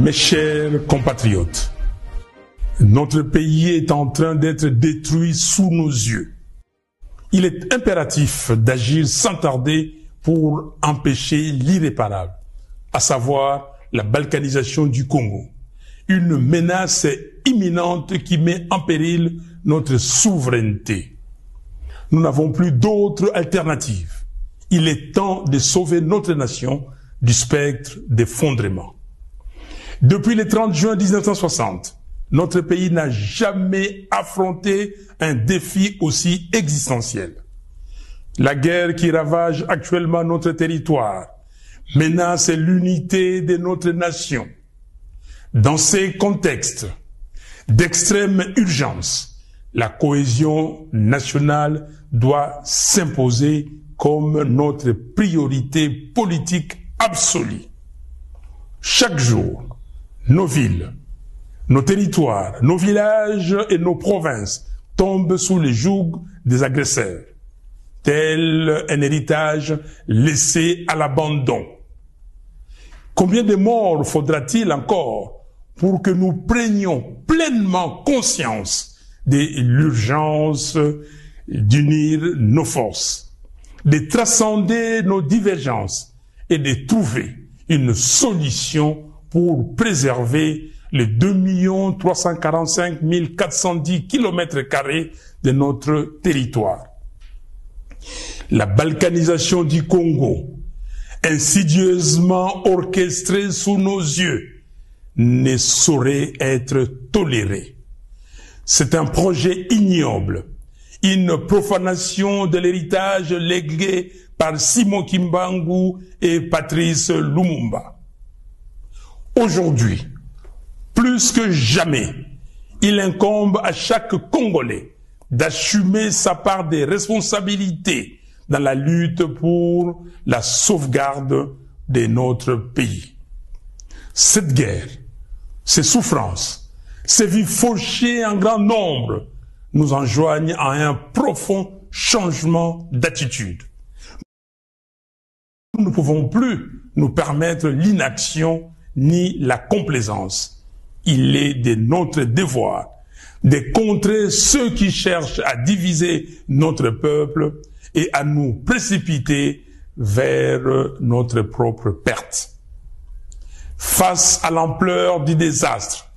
Mes chers compatriotes, notre pays est en train d'être détruit sous nos yeux. Il est impératif d'agir sans tarder pour empêcher l'irréparable, à savoir la balkanisation du Congo. Une menace imminente qui met en péril notre souveraineté. Nous n'avons plus d'autre alternative. Il est temps de sauver notre nation du spectre d'effondrement. Depuis le 30 juin 1960, notre pays n'a jamais affronté un défi aussi existentiel. La guerre qui ravage actuellement notre territoire menace l'unité de notre nation. Dans ces contextes d'extrême urgence, la cohésion nationale doit s'imposer comme notre priorité politique absolue. Chaque jour, nos villes, nos territoires, nos villages et nos provinces tombent sous le joug des agresseurs, tel un héritage laissé à l'abandon. Combien de morts faudra-t-il encore pour que nous prenions pleinement conscience de l'urgence d'unir nos forces, de transcender nos divergences et de trouver une solution pour préserver les 2 345 410 km² de notre territoire. La balkanisation du Congo, insidieusement orchestrée sous nos yeux, ne saurait être tolérée. C'est un projet ignoble, une profanation de l'héritage légué par Simon Kimbangu et Patrice Lumumba. Aujourd'hui, plus que jamais, il incombe à chaque Congolais d'assumer sa part des responsabilités dans la lutte pour la sauvegarde de notre pays. Cette guerre, ces souffrances, ces vies fauchées en grand nombre nous enjoignent à un profond changement d'attitude. Nous ne pouvons plus nous permettre l'inaction ni la complaisance. Il est de notre devoir de contrer ceux qui cherchent à diviser notre peuple et à nous précipiter vers notre propre perte. Face à l'ampleur du désastre,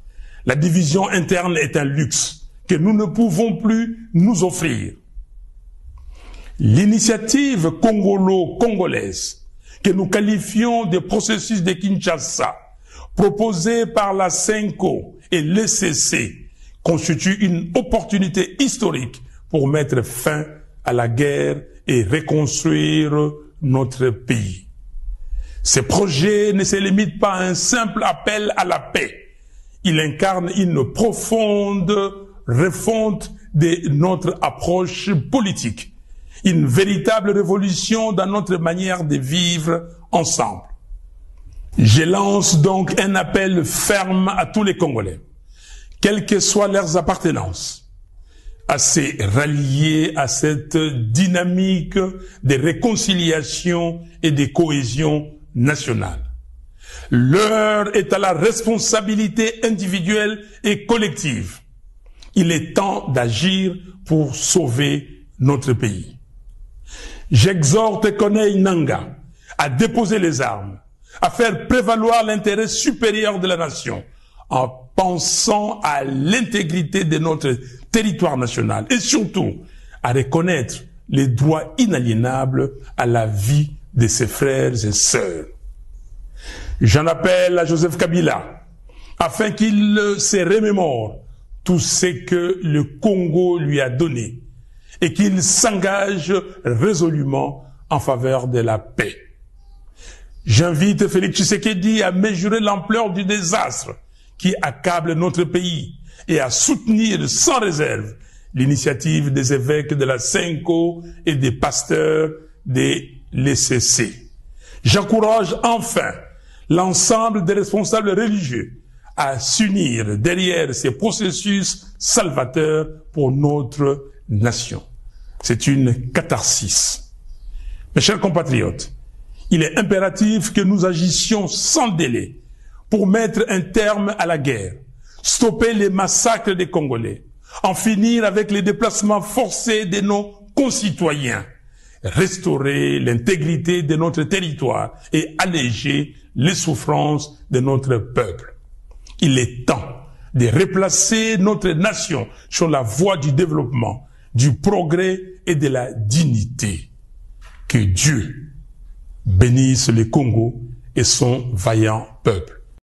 la division interne est un luxe que nous ne pouvons plus nous offrir. L'initiative congolo-congolaise, que nous qualifions de processus de Kinshasa, proposée par la CENCO et l'ECC, constitue une opportunité historique pour mettre fin à la guerre et reconstruire notre pays. Ce projet ne se limite pas à un simple appel à la paix. Il incarne une profonde refonte de notre approche politique, une véritable révolution dans notre manière de vivre ensemble. Je lance donc un appel ferme à tous les Congolais, quelles que soient leurs appartenances, à se rallier à cette dynamique de réconciliation et de cohésion nationale. L'heure est à la responsabilité individuelle et collective. Il est temps d'agir pour sauver notre pays. J'exhorte Corneille Nangaa à déposer les armes, à faire prévaloir l'intérêt supérieur de la nation, en pensant à l'intégrité de notre territoire national et surtout à reconnaître les droits inaliénables à la vie de ses frères et sœurs. J'en appelle à Joseph Kabila afin qu'il se remémore tout ce que le Congo lui a donné et qu'il s'engage résolument en faveur de la paix. J'invite Félix Tshisekedi à mesurer l'ampleur du désastre qui accable notre pays et à soutenir sans réserve l'initiative des évêques de la CENCO et des pasteurs de l'ECC. J'encourage enfin l'ensemble des responsables religieux à s'unir derrière ces processus salvateurs pour notre nation. C'est une catharsis. Mes chers compatriotes, il est impératif que nous agissions sans délai pour mettre un terme à la guerre, stopper les massacres des Congolais, en finir avec les déplacements forcés de nos concitoyens, restaurer l'intégrité de notre territoire et alléger les souffrances de notre peuple. Il est temps de replacer notre nation sur la voie du développement, du progrès et de la dignité. Que Dieu bénisse le Congo et son vaillant peuple.